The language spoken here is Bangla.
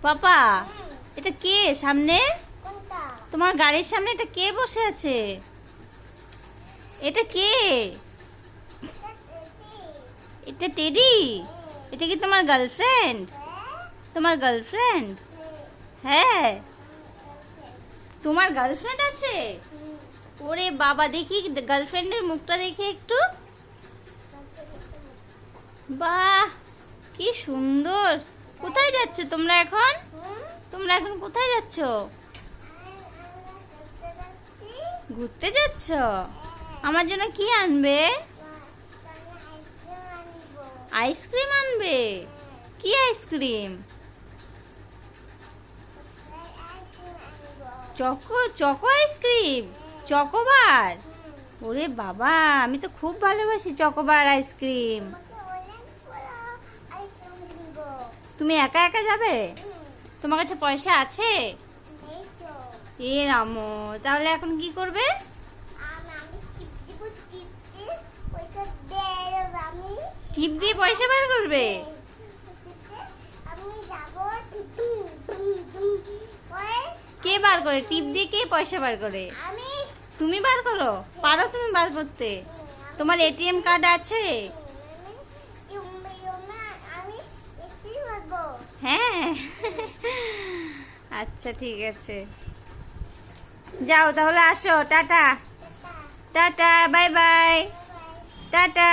পাপা, এটা কে সামনে? তোমার গাড়ির সামনে এটা কে বসে আছে? এটা কে? এটা টেডি? এটা কি তোমার গার্লফ্রেন্ড? তোমার গার্লফ্রেন্ড? হ্যাঁ, তোমার গার্লফ্রেন্ড আছে? ওরে বাবা, দেখি গার্লফ্রেন্ডের মুখটা দেখি একটু। বাহ, কি সুন্দর। কোথায় যাচ্ছ তোমরা এখন? তোমরা এখন কোথায় যাচ্ছ? ঘুরতে যাচ্ছ? আমার জন্য কি আনবে? আইসক্রিম আনবে? কি ice cream? Choco choco ice cream? Chocobar? ওরে বাবা, আমি তো খুব ভালোবাসি চকোবার আইসক্রিম। তুমি একা একা যাবে? তোমার কাছে পয়সা আছে? এ রামো, তাহলে এখন কি করবে? টিপ দিয়ে পয়সা বের করবে? কে বার করে? টিপ দিয়ে কে পয়সা বার করে? তুমি বার করো? পারো তুমি বার করতে? তোমার এটিএম কার্ড আছে? হ্যাঁ। আচ্ছা, ঠিক আছে, যাও তাহলে, আসো। Tata tata, bye bye, tata.